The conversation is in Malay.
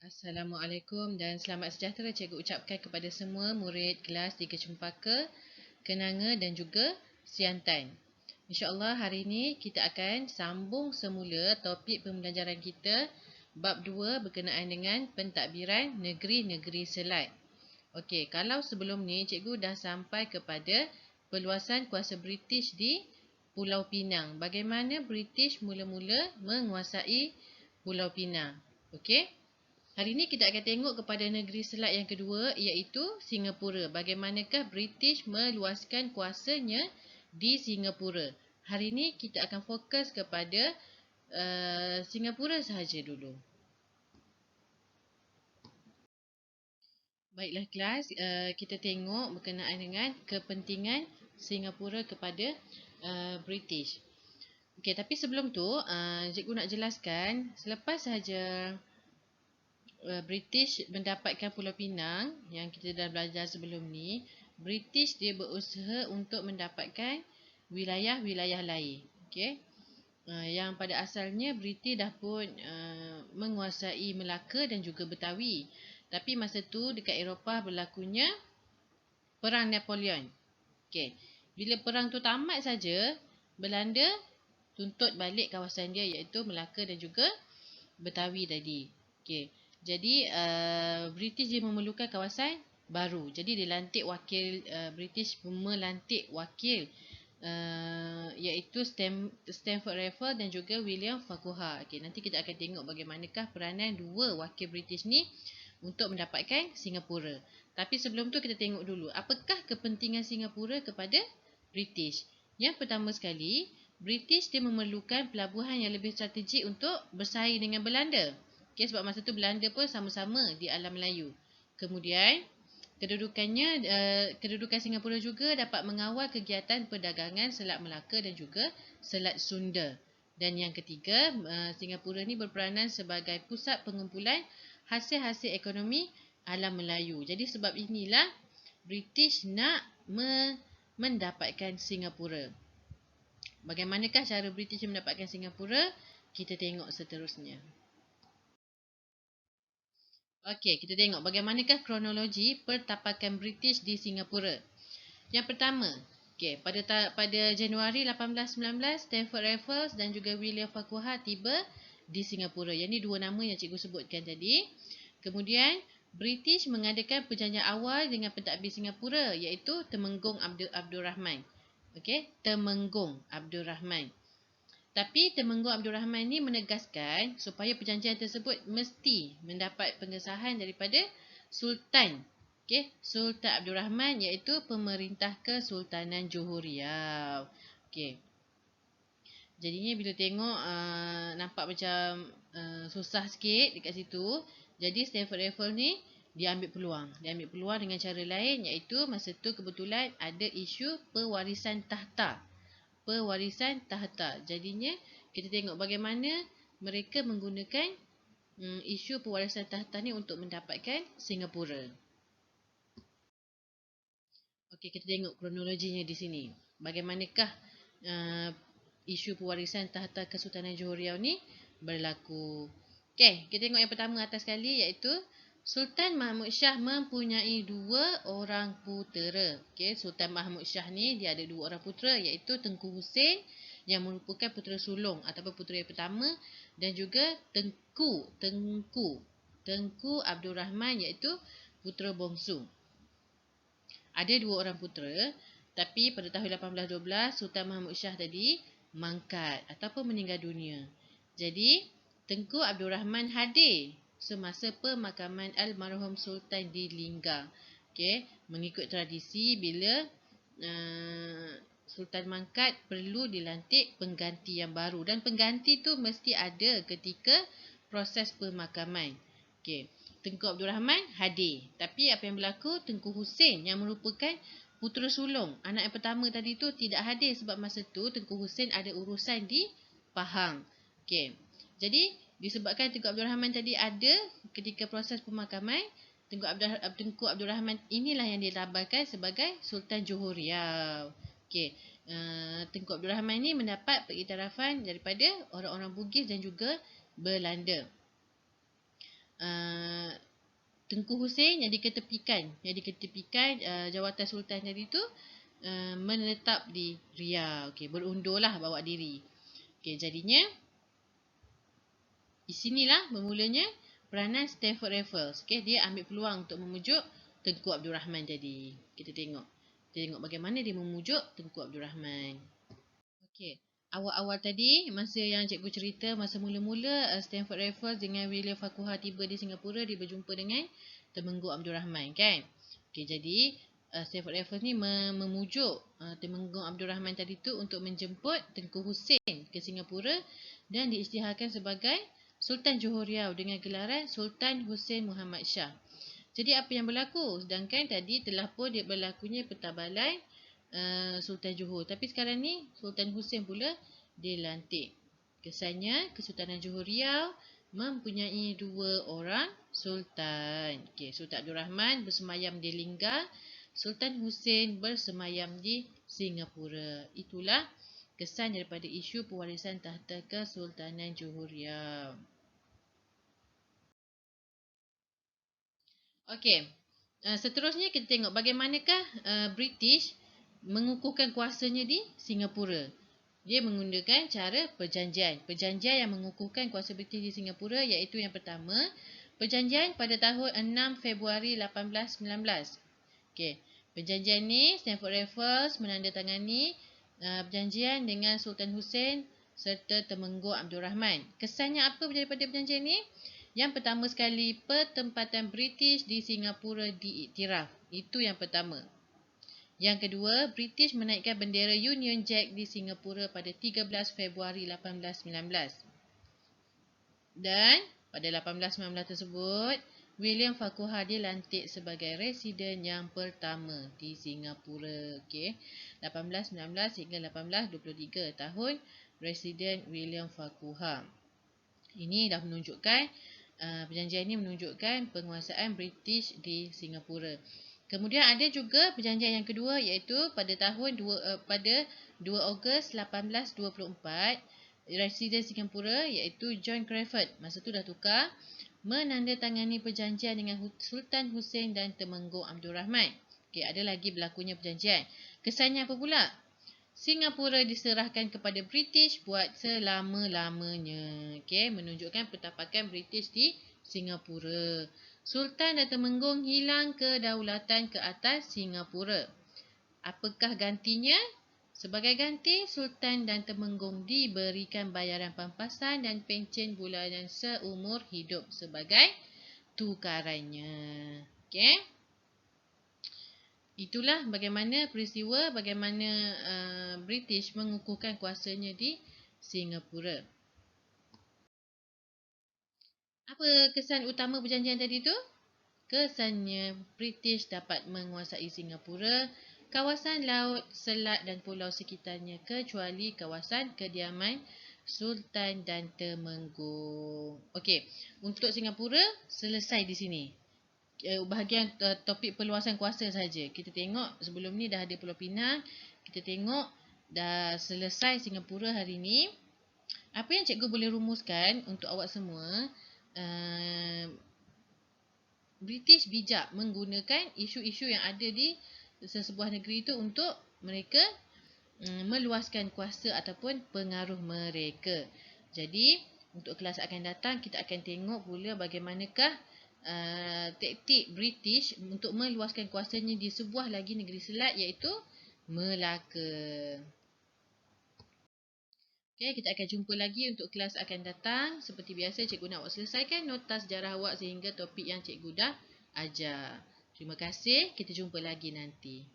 Assalamualaikum dan selamat sejahtera cikgu ucapkan kepada semua murid kelas 3 Cempaka, Kenanga dan juga Siantan. InsyaAllah hari ini kita akan sambung semula topik pembelajaran kita bab 2 berkenaan dengan pentadbiran negeri-negeri selat. Okey, kalau sebelum ni cikgu dah sampai kepada perluasan kuasa British di Pulau Pinang. Bagaimana British mula-mula menguasai Pulau Pinang. Okey. Hari ini kita akan tengok kepada negeri selat yang kedua iaitu Singapura. Bagaimanakah British meluaskan kuasanya di Singapura. Hari ini kita akan fokus kepada Singapura sahaja dulu. Baiklah kelas, kita tengok berkenaan dengan kepentingan Singapura kepada British. Okey, tapi sebelum tu cikgu nak jelaskan selepas sahaja British mendapatkan Pulau Pinang yang kita dah belajar sebelum ni, British dia berusaha untuk mendapatkan wilayah-wilayah lain. Okey. Yang pada asalnya British dah pun menguasai Melaka dan juga Betawi. Tapi masa tu dekat Eropah berlakunya Perang Napoleon. Okey. Bila perang tu tamat saja, Belanda tuntut balik kawasan dia iaitu Melaka dan juga Betawi tadi. Okey. Jadi British dia memerlukan kawasan baru. Jadi dia lantik wakil British melantik wakil iaitu Stamford Raffles dan juga William Farquhar. Okey, nanti kita akan tengok bagaimanakah peranan dua wakil British ni untuk mendapatkan Singapura. Tapi sebelum tu kita tengok dulu apakah kepentingan Singapura kepada British. Yang pertama sekali, British dia memerlukan pelabuhan yang lebih strategik untuk bersaing dengan Belanda. Okay, sebab masa tu Belanda pun sama-sama di alam Melayu. Kemudian, kedudukan Singapura juga dapat mengawal kegiatan perdagangan Selat Melaka dan juga Selat Sunda. Dan yang ketiga, Singapura ni berperanan sebagai pusat pengumpulan hasil-hasil ekonomi alam Melayu. Jadi sebab inilah British nak mendapatkan Singapura. Bagaimanakah cara British mendapatkan Singapura? Kita tengok seterusnya. Okey, kita tengok bagaimanakah kronologi pertapakan British di Singapura. Yang pertama, pada Januari 1819, Stamford Raffles dan juga William Farquhar tiba di Singapura. Yang ni dua nama yang cikgu sebutkan tadi. Kemudian, British mengadakan perjanjian awal dengan pentadbir Singapura iaitu Temenggung Abdul Rahman. Okey, Temenggung Abdul Rahman. Tapi Temenggung Abdul Rahman ni menegaskan supaya perjanjian tersebut mesti mendapat pengesahan daripada Sultan. Okey, Sultan Abdul Rahman iaitu pemerintah Kesultanan Johor Riau. Okey. Jadinya bila tengok nampak macam susah sikit dekat situ. Jadi Stamford Raffles ni dia ambil peluang. Dia ambil peluang dengan cara lain iaitu masa tu kebetulan ada isu pewarisan tahta. Jadinya kita tengok bagaimana mereka menggunakan isu pewarisan tahta ni untuk mendapatkan Singapura. Okey, kita tengok kronologinya di sini. Bagaimanakah isu pewarisan tahta Kesultanan Johor Riau ni berlaku. Okey, kita tengok yang pertama atas sekali iaitu Sultan Mahmud Shah mempunyai dua orang putera. Okey, Sultan Mahmud Shah ni dia ada dua orang putera iaitu Tengku Hussein yang merupakan putera sulung ataupun putera yang pertama dan juga Tengku Abdul Rahman iaitu putera bongsu. Ada dua orang putera, tapi pada tahun 1812 Sultan Mahmud Shah tadi mangkat ataupun meninggal dunia. Jadi Tengku Abdul Rahman hadir semasa pemakaman almarhum Sultan di Lingga. Okey, mengikut tradisi bila Sultan mangkat perlu dilantik pengganti yang baru dan pengganti tu mesti ada ketika proses pemakaman. Okey, Tengku Abdul Rahman hadir. Tapi apa yang berlaku? Tengku Hussein yang merupakan putera sulung anak yang pertama tadi tu tidak hadir sebab masa tu Tengku Hussein ada urusan di Pahang. Okey. Jadi disebabkan Tengku Abdul Rahman tadi ada ketika proses pemakaman, Tengku Abdul Rahman inilah yang dilabarkan sebagai Sultan Johor Riau. Okey. Tengku Abdul Rahman ni mendapat pengiktirafan daripada orang-orang Bugis dan juga Belanda. Tengku Hussein yang diketepikan. Jawatan Sultan tadi tu menetap di Riyadh. Okey, berundurlah bawa diri. Okey, jadinya di sinilah bermulanya peranan Stamford Raffles. Okey, dia ambil peluang untuk memujuk Tengku Abdul Rahman tadi. Kita tengok bagaimana dia memujuk Tengku Abdul Rahman. Okey, awal-awal tadi masa yang cikgu cerita masa mula-mula Stamford Raffles dengan William Farquhar tiba di Singapura, dia berjumpa dengan Temenggung Abdul Rahman, kan? Okey, jadi Stamford Raffles ni memujuk Temenggung Abdul Rahman tadi tu untuk menjemput Tengku Hussein ke Singapura dan diisytiharkan sebagai Sultan Johor Riau dengan gelaran Sultan Hussein Muhammad Shah. Jadi apa yang berlaku? Sedangkan tadi telah pun dia berlakunya pentabalan Sultan Johor. Tapi sekarang ni Sultan Hussein pula dilantik. Kesannya Kesultanan Johor Riau mempunyai 2 orang sultan. Okey, Sultan Abdul Rahman bersemayam di Linggar, Sultan Hussein bersemayam di Singapura. Itulah kesan daripada isu pewarisan tahta Kesultanan Johor Riau. Okey. Seterusnya kita tengok bagaimanakah British mengukuhkan kuasanya di Singapura. Dia menggunakan cara perjanjian. Perjanjian yang mengukuhkan kuasa British di Singapura iaitu yang pertama, perjanjian pada tahun 6 Februari 1819. Okey. Perjanjian ni Stamford Raffles menandatangani perjanjian dengan Sultan Hussein serta Temenggung Abdul Rahman. Kesannya apa daripada perjanjian ni? Yang pertama sekali, pertempatan British di Singapura diiktiraf. Itu yang pertama. Yang kedua, British menaikkan bendera Union Jack di Singapura pada 13 Februari 1819. Dan pada 1819 tersebut, William Farquhar dilantik sebagai residen yang pertama di Singapura. Okey, 1819 hingga 1823 tahun residen William Farquhar. Ini dah menunjukkan perjanjian ini menunjukkan penguasaan British di Singapura. Kemudian ada juga perjanjian yang kedua iaitu pada 2 Ogos 1824, residen Singapura iaitu John Crawford, masa tu dah tukar, menandatangani perjanjian dengan Sultan Hussein dan Temenggung Abdul Rahman. Okey, ada lagi berlakunya perjanjian. Kesannya apa pula? Singapura diserahkan kepada British buat selama-lamanya. Okey, menunjukkan pentapakan British di Singapura. Sultan dan Temenggung hilang kedaulatan ke atas Singapura. Apakah gantinya? Sebagai ganti, Sultan dan Temenggung diberikan bayaran pampasan dan pencen bulanan seumur hidup sebagai tukarannya. Okey. Itulah bagaimana peristiwa British mengukuhkan kuasanya di Singapura. Apa kesan utama perjanjian tadi tu? Kesannya British dapat menguasai Singapura, kawasan laut, selat dan pulau sekitarnya kecuali kawasan kediaman Sultan dan Temenggung. Okey, untuk Singapura selesai di sini. Bahagian topik perluasan kuasa saja. Kita tengok sebelum ni dah ada Pulau Pinang. Kita tengok dah selesai Singapura hari ni. Apa yang cikgu boleh rumuskan untuk awak semua? British bijak menggunakan isu-isu yang ada di sesebuah negeri itu untuk mereka meluaskan kuasa ataupun pengaruh mereka. Jadi untuk kelas akan datang kita akan tengok pula bagaimanakah taktik British untuk meluaskan kuasanya di sebuah lagi negeri selat iaitu Melaka. Okay, kita akan jumpa lagi untuk kelas akan datang. Seperti biasa, cikgu nak awak selesaikan nota sejarah awak sehingga topik yang cikgu dah ajar. Terima kasih, kita jumpa lagi nanti.